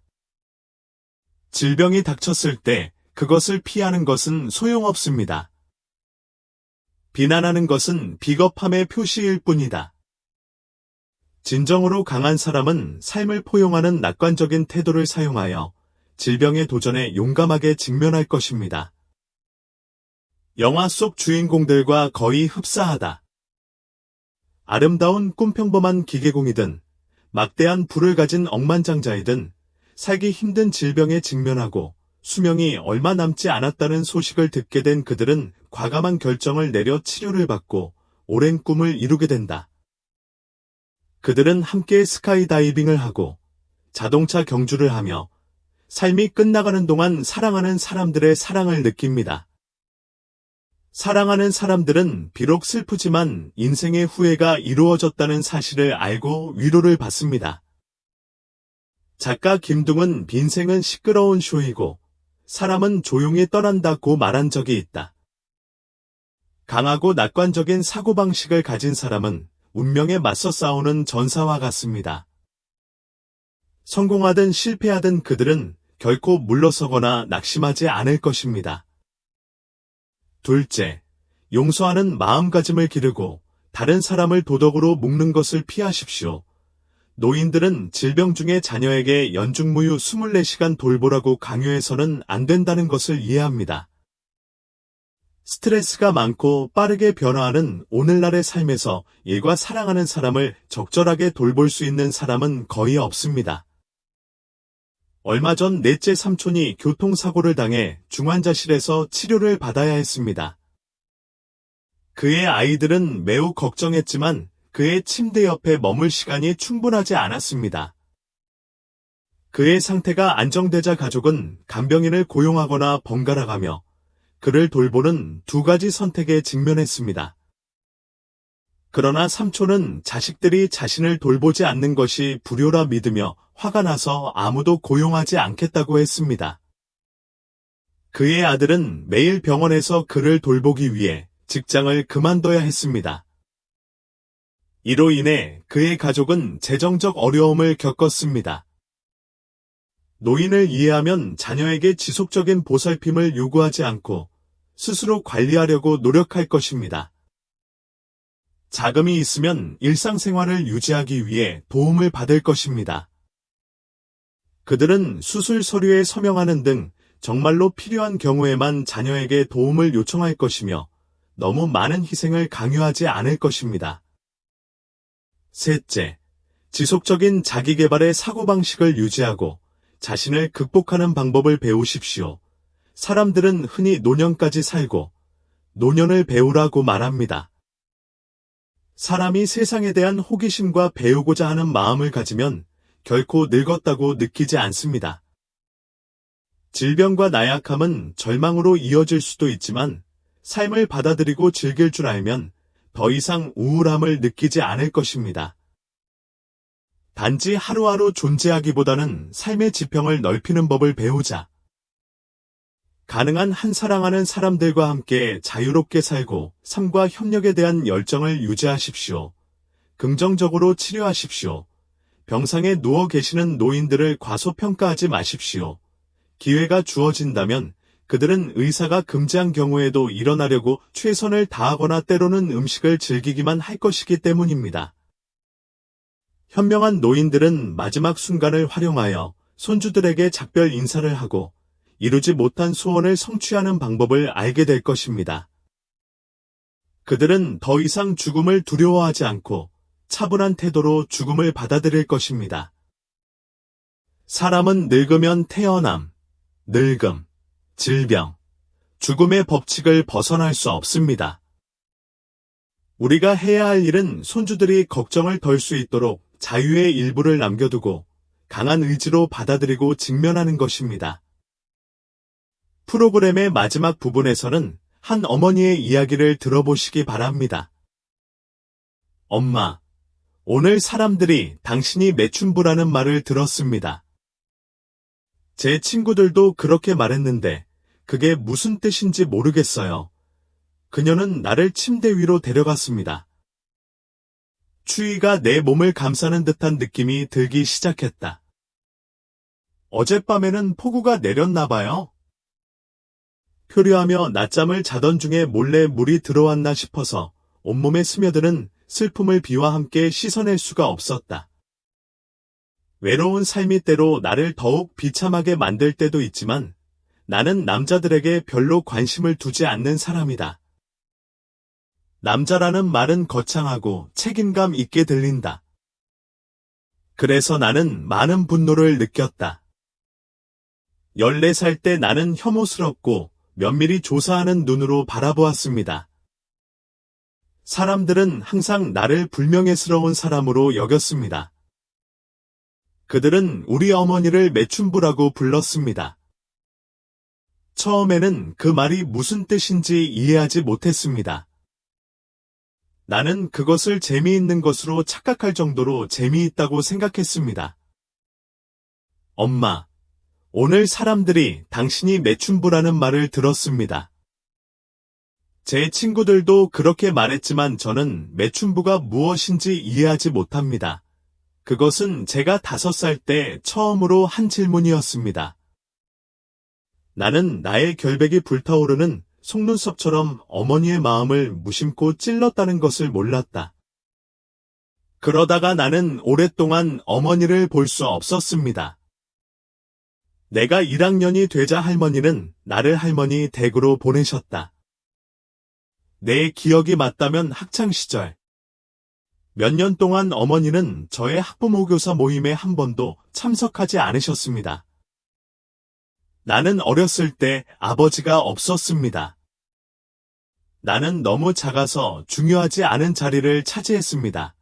질병이 닥쳤을 때 그것을 피하는 것은 소용없습니다. 비난하는 것은 비겁함의 표시일 뿐이다. 진정으로 강한 사람은 삶을 포용하는 낙관적인 태도를 사용하여 질병의 도전에 용감하게 직면할 것입니다. 영화 속 주인공들과 거의 흡사하다. 아름다운 꿈평범한 기계공이든 막대한 부를 가진 억만장자이든 살기 힘든 질병에 직면하고 수명이 얼마 남지 않았다는 소식을 듣게 된 그들은 과감한 결정을 내려 치료를 받고 오랜 꿈을 이루게 된다. 그들은 함께 스카이다이빙을 하고 자동차 경주를 하며 삶이 끝나가는 동안 사랑하는 사람들의 사랑을 느낍니다. 사랑하는 사람들은 비록 슬프지만 인생의 후회가 이루어졌다는 사실을 알고 위로를 받습니다. 작가 김둥은 빈생은 시끄러운 쇼이고 사람은 조용히 떠난다고 말한 적이 있다. 강하고 낙관적인 사고방식을 가진 사람은 운명에 맞서 싸우는 전사와 같습니다. 성공하든 실패하든 그들은 결코 물러서거나 낙심하지 않을 것입니다. 둘째, 용서하는 마음가짐을 기르고 다른 사람을 도덕으로 묶는 것을 피하십시오. 노인들은 질병 중에 자녀에게 연중무휴 24시간 돌보라고 강요해서는 안 된다는 것을 이해합니다. 스트레스가 많고 빠르게 변화하는 오늘날의 삶에서 일과 사랑하는 사람을 적절하게 돌볼 수 있는 사람은 거의 없습니다. 얼마 전 넷째 삼촌이 교통사고를 당해 중환자실에서 치료를 받아야 했습니다. 그의 아이들은 매우 걱정했지만 그의 침대 옆에 머물 시간이 충분하지 않았습니다. 그의 상태가 안정되자 가족은 간병인을 고용하거나 번갈아가며 그를 돌보는 두 가지 선택에 직면했습니다. 그러나 삼촌은 자식들이 자신을 돌보지 않는 것이 불효라 믿으며 화가 나서 아무도 고용하지 않겠다고 했습니다. 그의 아들은 매일 병원에서 그를 돌보기 위해 직장을 그만둬야 했습니다. 이로 인해 그의 가족은 재정적 어려움을 겪었습니다. 노인을 이해하면 자녀에게 지속적인 보살핌을 요구하지 않고 스스로 관리하려고 노력할 것입니다. 자금이 있으면 일상생활을 유지하기 위해 도움을 받을 것입니다. 그들은 수술 서류에 서명하는 등 정말로 필요한 경우에만 자녀에게 도움을 요청할 것이며 너무 많은 희생을 강요하지 않을 것입니다. 셋째, 지속적인 자기개발의 사고방식을 유지하고 자신을 극복하는 방법을 배우십시오. 사람들은 흔히 노년까지 살고 노년을 배우라고 말합니다. 사람이 세상에 대한 호기심과 배우고자 하는 마음을 가지면 결코 늙었다고 느끼지 않습니다. 질병과 나약함은 절망으로 이어질 수도 있지만 삶을 받아들이고 즐길 줄 알면 더 이상 우울함을 느끼지 않을 것입니다. 단지 하루하루 존재하기보다는 삶의 지평을 넓히는 법을 배우자. 가능한 한 사랑하는 사람들과 함께 자유롭게 살고 삶과 협력에 대한 열정을 유지하십시오. 긍정적으로 치료하십시오. 병상에 누워 계시는 노인들을 과소평가하지 마십시오. 기회가 주어진다면 그들은 의사가 금지한 경우에도 일어나려고 최선을 다하거나 때로는 음식을 즐기기만 할 것이기 때문입니다. 현명한 노인들은 마지막 순간을 활용하여 손주들에게 작별 인사를 하고 이루지 못한 소원을 성취하는 방법을 알게 될 것입니다. 그들은 더 이상 죽음을 두려워하지 않고 차분한 태도로 죽음을 받아들일 것입니다. 사람은 늙으면 태어남, 늙음, 질병, 죽음의 법칙을 벗어날 수 없습니다. 우리가 해야 할 일은 손주들이 걱정을 덜 수 있도록 자유의 일부를 남겨두고 강한 의지로 받아들이고 직면하는 것입니다. 프로그램의 마지막 부분에서는 한 어머니의 이야기를 들어보시기 바랍니다. 엄마, 오늘 사람들이 당신이 매춘부라는 말을 들었습니다. 제 친구들도 그렇게 말했는데 그게 무슨 뜻인지 모르겠어요. 그녀는 나를 침대 위로 데려갔습니다. 추위가 내 몸을 감싸는 듯한 느낌이 들기 시작했다. 어젯밤에는 폭우가 내렸나 봐요. 표류하며 낮잠을 자던 중에 몰래 물이 들어왔나 싶어서 온몸에 스며드는 슬픔을 비와 함께 씻어낼 수가 없었다. 외로운 삶이 때로 나를 더욱 비참하게 만들 때도 있지만 나는 남자들에게 별로 관심을 두지 않는 사람이다. 남자라는 말은 거창하고 책임감 있게 들린다. 그래서 나는 많은 분노를 느꼈다. 14살 때 나는 혐오스럽고 면밀히 조사하는 눈으로 바라보았습니다. 사람들은 항상 나를 불명예스러운 사람으로 여겼습니다. 그들은 우리 어머니를 매춘부라고 불렀습니다. 처음에는 그 말이 무슨 뜻인지 이해하지 못했습니다. 나는 그것을 재미있는 것으로 착각할 정도로 재미있다고 생각했습니다. 엄마, 오늘 사람들이 당신이 매춘부라는 말을 들었습니다. 제 친구들도 그렇게 말했지만 저는 매춘부가 무엇인지 이해하지 못합니다. 그것은 제가 5살 때 처음으로 한 질문이었습니다. 나는 나의 결백이 불타오르는 속눈썹처럼 어머니의 마음을 무심코 찔렀다는 것을 몰랐다. 그러다가 나는 오랫동안 어머니를 볼 수 없었습니다. 내가 1학년이 되자 할머니는 나를 할머니 댁으로 보내셨다. 내 기억이 맞다면 학창시절. 몇 년 동안 어머니는 저의 학부모교사 모임에 한 번도 참석하지 않으셨습니다. 나는 어렸을 때 아버지가 없었습니다. 나는 너무 작아서 중요하지 않은 자리를 차지했습니다.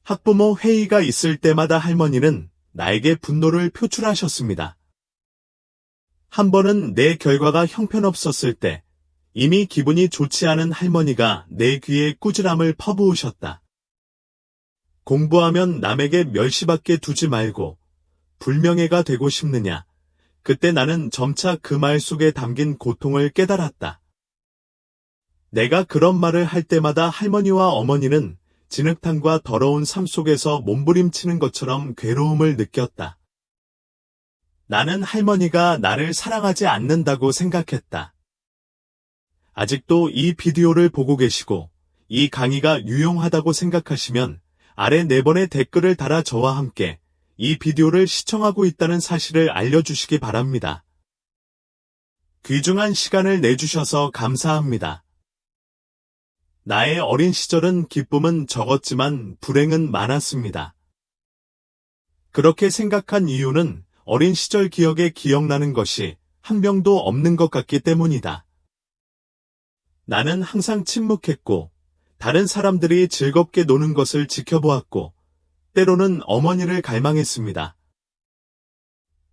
학부모 회의가 있을 때마다 할머니는 나에게 분노를 표출하셨습니다. 한 번은 내 결과가 형편없었을 때 이미 기분이 좋지 않은 할머니가 내 귀에 꾸지람을 퍼부으셨다. 공부하면 남에게 멸시받게 두지 말고 불명예가 되고 싶느냐. 그때 나는 점차 그 말 속에 담긴 고통을 깨달았다. 내가 그런 말을 할 때마다 할머니와 어머니는 진흙탕과 더러운 삶 속에서 몸부림치는 것처럼 괴로움을 느꼈다. 나는 할머니가 나를 사랑하지 않는다고 생각했다. 아직도 이 비디오를 보고 계시고 이 강의가 유용하다고 생각하시면 아래 4번의 댓글을 달아 저와 함께 이 비디오를 시청하고 있다는 사실을 알려주시기 바랍니다. 귀중한 시간을 내주셔서 감사합니다. 나의 어린 시절은 기쁨은 적었지만 불행은 많았습니다. 그렇게 생각한 이유는 어린 시절 기억에 기억나는 것이 한 명도 없는 것 같기 때문이다. 나는 항상 침묵했고 다른 사람들이 즐겁게 노는 것을 지켜보았고 때로는 어머니를 갈망했습니다.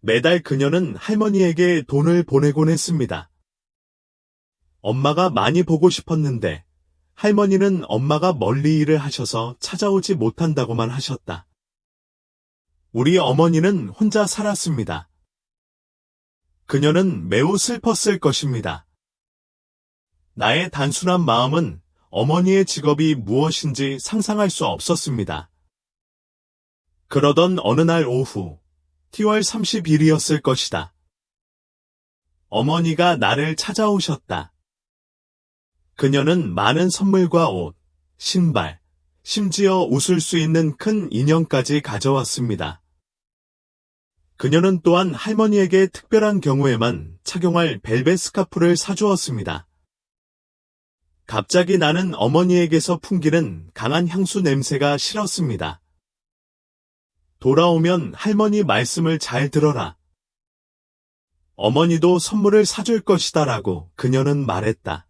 매달 그녀는 할머니에게 돈을 보내곤 했습니다. 엄마가 많이 보고 싶었는데 할머니는 엄마가 멀리 일을 하셔서 찾아오지 못한다고만 하셨다. 우리 어머니는 혼자 살았습니다. 그녀는 매우 슬펐을 것입니다. 나의 단순한 마음은 어머니의 직업이 무엇인지 상상할 수 없었습니다. 그러던 어느 날 오후, 10월 30일이었을 것이다. 어머니가 나를 찾아오셨다. 그녀는 많은 선물과 옷, 신발, 심지어 웃을 수 있는 큰 인형까지 가져왔습니다. 그녀는 또한 할머니에게 특별한 경우에만 착용할 벨벳 스카프를 사주었습니다. 갑자기 나는 어머니에게서 풍기는 강한 향수 냄새가 싫었습니다. 돌아오면 할머니 말씀을 잘 들어라. 어머니도 선물을 사줄 것이다 라고 그녀는 말했다.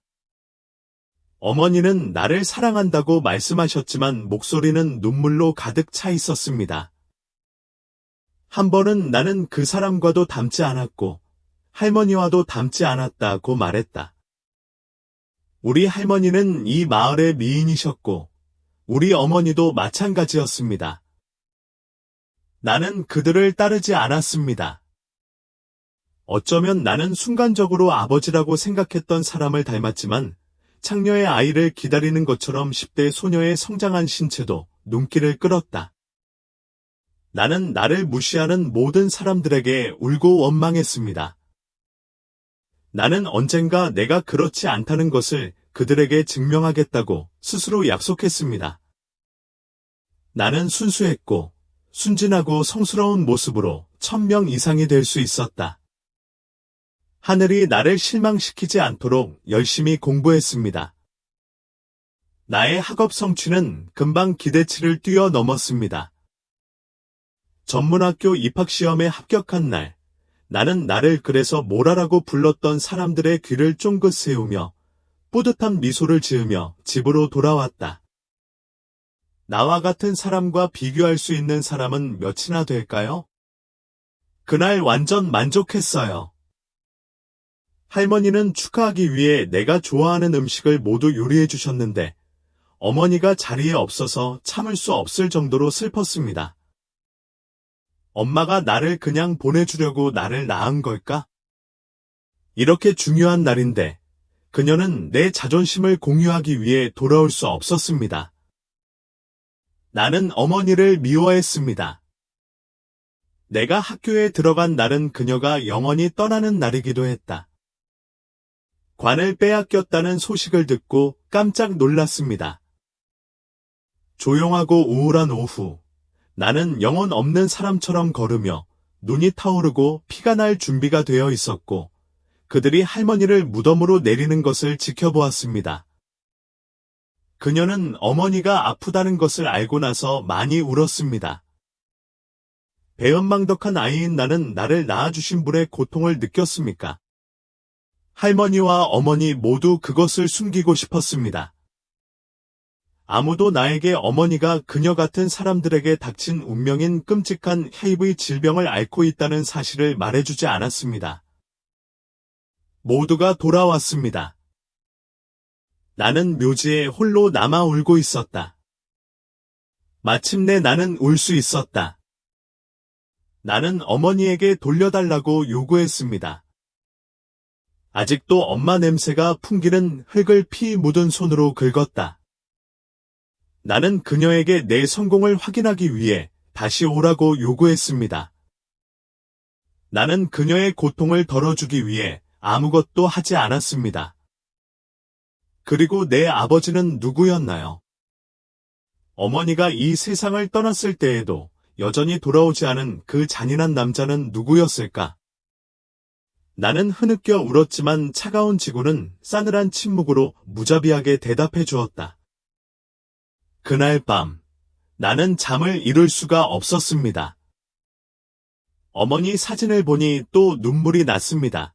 어머니는 나를 사랑한다고 말씀하셨지만 목소리는 눈물로 가득 차 있었습니다. 한 번은 나는 그 사람과도 닮지 않았고 할머니와도 닮지 않았다고 말했다. 우리 할머니는 이 마을의 미인이셨고 우리 어머니도 마찬가지였습니다. 나는 그들을 따르지 않았습니다. 어쩌면 나는 순간적으로 아버지라고 생각했던 사람을 닮았지만 창녀의 아이를 기다리는 것처럼 10대 소녀의 성장한 신체도 눈길을 끌었다. 나는 나를 무시하는 모든 사람들에게 울고 원망했습니다. 나는 언젠가 내가 그렇지 않다는 것을 그들에게 증명하겠다고 스스로 약속했습니다. 나는 순수했고 순진하고 성스러운 모습으로 1000명 이상이 될 수 있었다. 하늘이 나를 실망시키지 않도록 열심히 공부했습니다. 나의 학업 성취는 금방 기대치를 뛰어넘었습니다. 전문학교 입학시험에 합격한 날, 나는 나를 그래서 모라라고 불렀던 사람들의 귀를 쫑긋 세우며 뿌듯한 미소를 지으며 집으로 돌아왔다. 나와 같은 사람과 비교할 수 있는 사람은 몇이나 될까요? 그날 완전 만족했어요. 할머니는 축하하기 위해 내가 좋아하는 음식을 모두 요리해 주셨는데 어머니가 자리에 없어서 참을 수 없을 정도로 슬펐습니다. 엄마가 나를 그냥 보내주려고 나를 낳은 걸까? 이렇게 중요한 날인데 그녀는 내 자존심을 공유하기 위해 돌아올 수 없었습니다. 나는 어머니를 미워했습니다. 내가 학교에 들어간 날은 그녀가 영원히 떠나는 날이기도 했다. 관을 빼앗겼다는 소식을 듣고 깜짝 놀랐습니다. 조용하고 우울한 오후, 나는 영혼 없는 사람처럼 걸으며 눈이 타오르고 피가 날 준비가 되어 있었고 그들이 할머니를 무덤으로 내리는 것을 지켜보았습니다. 그녀는 어머니가 아프다는 것을 알고 나서 많이 울었습니다. 배은망덕한 아이인 나는 나를 낳아주신 분의 고통을 느꼈습니까? 할머니와 어머니 모두 그것을 숨기고 싶었습니다. 아무도 나에게 어머니가 그녀 같은 사람들에게 닥친 운명인 끔찍한 HIV 질병을 앓고 있다는 사실을 말해주지 않았습니다. 모두가 돌아왔습니다. 나는 묘지에 홀로 남아 울고 있었다. 마침내 나는 울 수 있었다. 나는 어머니에게 돌려달라고 요구했습니다. 아직도 엄마 냄새가 풍기는 흙을 피 묻은 손으로 긁었다. 나는 그녀에게 내 성공을 확인하기 위해 다시 오라고 요구했습니다. 나는 그녀의 고통을 덜어주기 위해 아무것도 하지 않았습니다. 그리고 내 아버지는 누구였나요? 어머니가 이 세상을 떠났을 때에도 여전히 돌아오지 않은 그 잔인한 남자는 누구였을까? 나는 흐느껴 울었지만 차가운 지구는 싸늘한 침묵으로 무자비하게 대답해 주었다. 그날 밤, 나는 잠을 이룰 수가 없었습니다. 어머니 사진을 보니 또 눈물이 났습니다.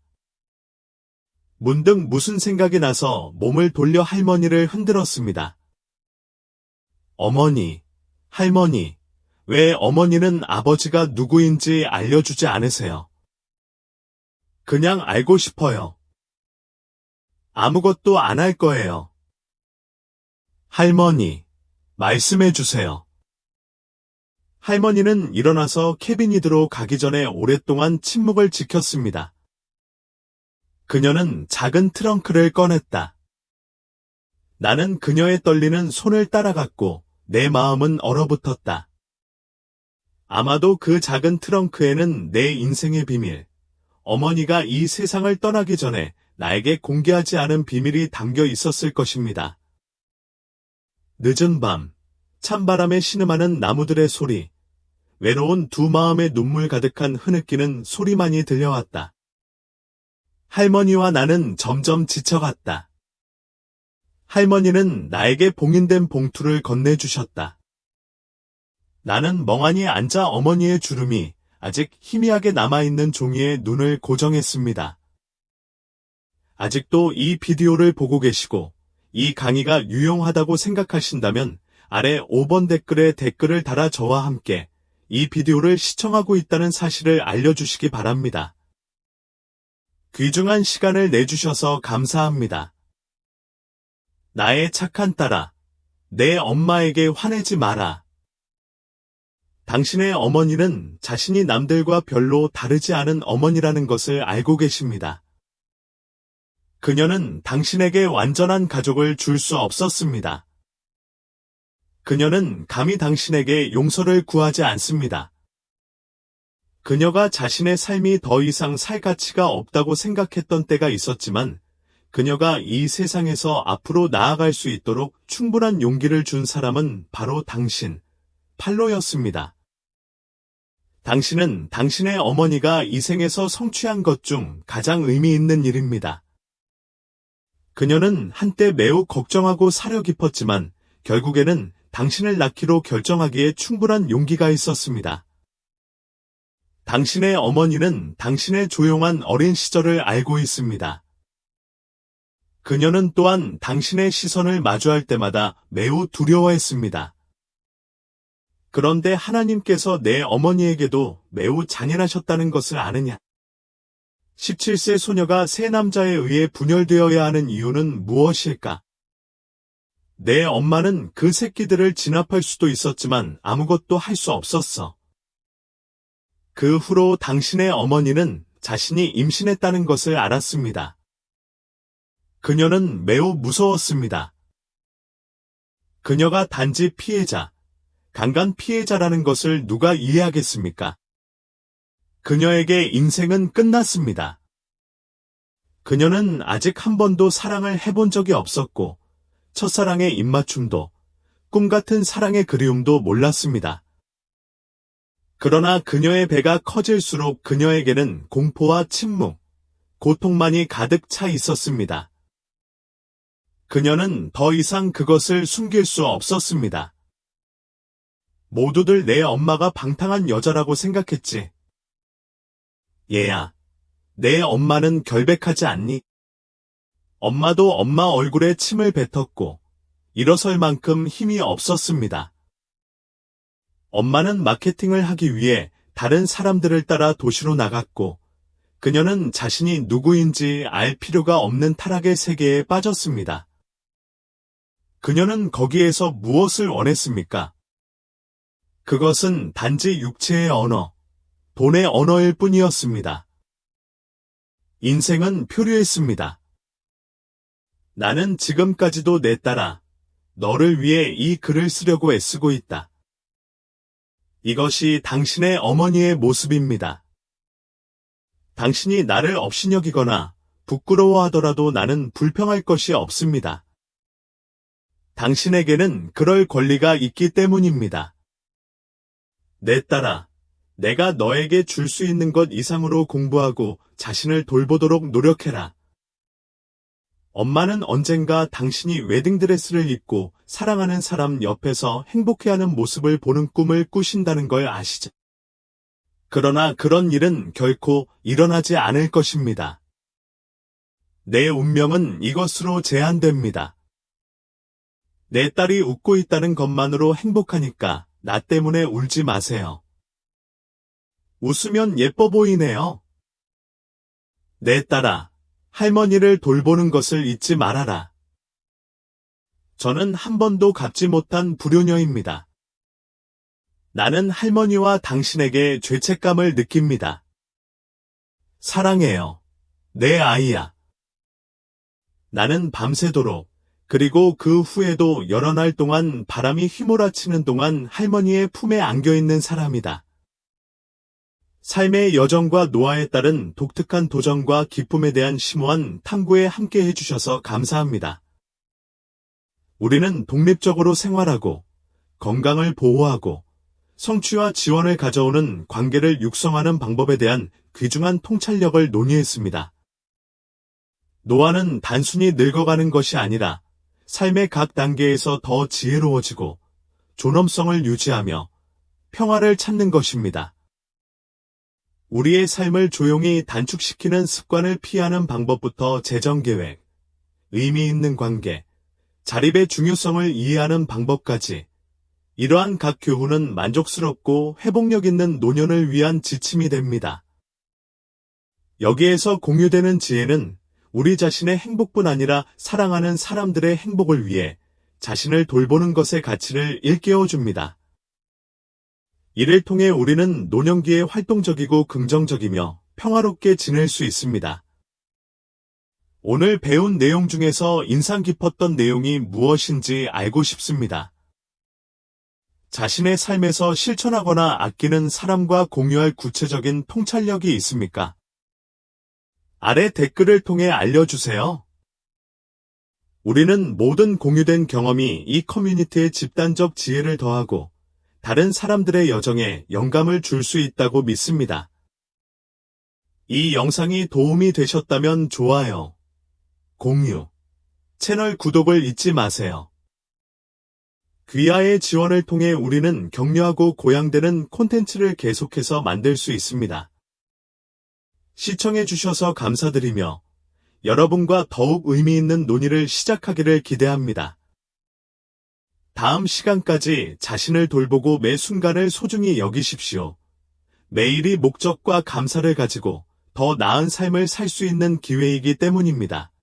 문득 무슨 생각이 나서 몸을 돌려 할머니를 흔들었습니다. 어머니, 할머니, 왜 어머니는 아버지가 누구인지 알려주지 않으세요? 그냥 알고 싶어요. 아무것도 안 할 거예요. 할머니, 말씀해 주세요. 할머니는 일어나서 캐비닛으로 가기 전에 오랫동안 침묵을 지켰습니다. 그녀는 작은 트렁크를 꺼냈다. 나는 그녀의 떨리는 손을 따라갔고 내 마음은 얼어붙었다. 아마도 그 작은 트렁크에는 내 인생의 비밀, 어머니가 이 세상을 떠나기 전에 나에게 공개하지 않은 비밀이 담겨 있었을 것입니다. 늦은 밤, 찬바람에 신음하는 나무들의 소리, 외로운 두 마음의 눈물 가득한 흐느끼는 소리만이 들려왔다. 할머니와 나는 점점 지쳐갔다. 할머니는 나에게 봉인된 봉투를 건네주셨다. 나는 멍하니 앉아 어머니의 주름이 아직 희미하게 남아있는 종이에 눈을 고정했습니다. 아직도 이 비디오를 보고 계시고 이 강의가 유용하다고 생각하신다면 아래 5번 댓글에 댓글을 달아 저와 함께 이 비디오를 시청하고 있다는 사실을 알려주시기 바랍니다. 귀중한 시간을 내주셔서 감사합니다. 나의 착한 딸아, 내 엄마에게 화내지 마라. 당신의 어머니는 자신이 남들과 별로 다르지 않은 어머니라는 것을 알고 계십니다. 그녀는 당신에게 완전한 가족을 줄 수 없었습니다. 그녀는 감히 당신에게 용서를 구하지 않습니다. 그녀가 자신의 삶이 더 이상 살 가치가 없다고 생각했던 때가 있었지만 그녀가 이 세상에서 앞으로 나아갈 수 있도록 충분한 용기를 준 사람은 바로 당신, 팔로였습니다. 당신은 당신의 어머니가 이 생에서 성취한 것 중 가장 의미 있는 일입니다. 그녀는 한때 매우 걱정하고 사려 깊었지만 결국에는 당신을 낳기로 결정하기에 충분한 용기가 있었습니다. 당신의 어머니는 당신의 조용한 어린 시절을 알고 있습니다. 그녀는 또한 당신의 시선을 마주할 때마다 매우 두려워했습니다. 그런데 하나님께서 내 어머니에게도 매우 잔인하셨다는 것을 아느냐? 17세 소녀가 세 남자에 의해 분열되어야 하는 이유는 무엇일까? 내 엄마는 그 새끼들을 진압할 수도 있었지만 아무것도 할 수 없었어. 그 후로 당신의 어머니는 자신이 임신했다는 것을 알았습니다. 그녀는 매우 무서웠습니다. 그녀가 단지 피해자, 강간 피해자라는 것을 누가 이해하겠습니까? 그녀에게 인생은 끝났습니다. 그녀는 아직 한 번도 사랑을 해본 적이 없었고 첫사랑의 입맞춤도 꿈 같은 사랑의 그리움도 몰랐습니다. 그러나 그녀의 배가 커질수록 그녀에게는 공포와 침묵, 고통만이 가득 차 있었습니다. 그녀는 더 이상 그것을 숨길 수 없었습니다. 모두들 내 엄마가 방탕한 여자라고 생각했지. 얘야, 내 엄마는 결백하지 않니? 엄마도 엄마 얼굴에 침을 뱉었고 일어설 만큼 힘이 없었습니다. 엄마는 마케팅을 하기 위해 다른 사람들을 따라 도시로 나갔고 그녀는 자신이 누구인지 알 필요가 없는 타락의 세계에 빠졌습니다. 그녀는 거기에서 무엇을 원했습니까? 그것은 단지 육체의 언어, 돈의 언어일 뿐이었습니다. 인생은 표류했습니다. 나는 지금까지도 내 딸아, 너를 위해 이 글을 쓰려고 애쓰고 있다. 이것이 당신의 어머니의 모습입니다. 당신이 나를 업신여기거나 부끄러워하더라도 나는 불평할 것이 없습니다. 당신에게는 그럴 권리가 있기 때문입니다. 내 딸아, 내가 너에게 줄 수 있는 것 이상으로 공부하고 자신을 돌보도록 노력해라. 엄마는 언젠가 당신이 웨딩드레스를 입고 사랑하는 사람 옆에서 행복해하는 모습을 보는 꿈을 꾸신다는 걸 아시죠? 그러나 그런 일은 결코 일어나지 않을 것입니다. 내 운명은 이것으로 제한됩니다. 내 딸이 웃고 있다는 것만으로 행복하니까 나 때문에 울지 마세요. 웃으면 예뻐 보이네요. 내 딸아, 할머니를 돌보는 것을 잊지 말아라. 저는 한 번도 갚지 못한 불효녀입니다. 나는 할머니와 당신에게 죄책감을 느낍니다. 사랑해요. 내 아이야. 나는 밤새도록, 그리고 그 후에도 여러 날 동안 바람이 휘몰아치는 동안 할머니의 품에 안겨있는 사람이다. 삶의 여정과 노화에 따른 독특한 도전과 기쁨에 대한 심오한 탐구에 함께 해주셔서 감사합니다. 우리는 독립적으로 생활하고, 건강을 보호하고, 성취와 지원을 가져오는 관계를 육성하는 방법에 대한 귀중한 통찰력을 논의했습니다. 노화는 단순히 늙어가는 것이 아니라 삶의 각 단계에서 더 지혜로워지고 존엄성을 유지하며 평화를 찾는 것입니다. 우리의 삶을 조용히 단축시키는 습관을 피하는 방법부터 재정계획, 의미 있는 관계, 자립의 중요성을 이해하는 방법까지 이러한 각 교훈은 만족스럽고 회복력 있는 노년을 위한 지침이 됩니다. 여기에서 공유되는 지혜는 우리 자신의 행복뿐 아니라 사랑하는 사람들의 행복을 위해 자신을 돌보는 것의 가치를 일깨워줍니다. 이를 통해 우리는 노년기에 활동적이고 긍정적이며 평화롭게 지낼 수 있습니다. 오늘 배운 내용 중에서 인상 깊었던 내용이 무엇인지 알고 싶습니다. 자신의 삶에서 실천하거나 아끼는 사람과 공유할 구체적인 통찰력이 있습니까? 아래 댓글을 통해 알려주세요. 우리는 모든 공유된 경험이 이 커뮤니티의 집단적 지혜를 더하고 다른 사람들의 여정에 영감을 줄 수 있다고 믿습니다. 이 영상이 도움이 되셨다면 좋아요, 공유, 채널 구독을 잊지 마세요. 귀하의 지원을 통해 우리는 격려하고 고양되는 콘텐츠를 계속해서 만들 수 있습니다. 시청해주셔서 감사드리며 여러분과 더욱 의미 있는 논의를 시작하기를 기대합니다. 다음 시간까지 자신을 돌보고 매 순간을 소중히 여기십시오. 매일이 목적과 감사를 가지고 더 나은 삶을 살 수 있는 기회이기 때문입니다.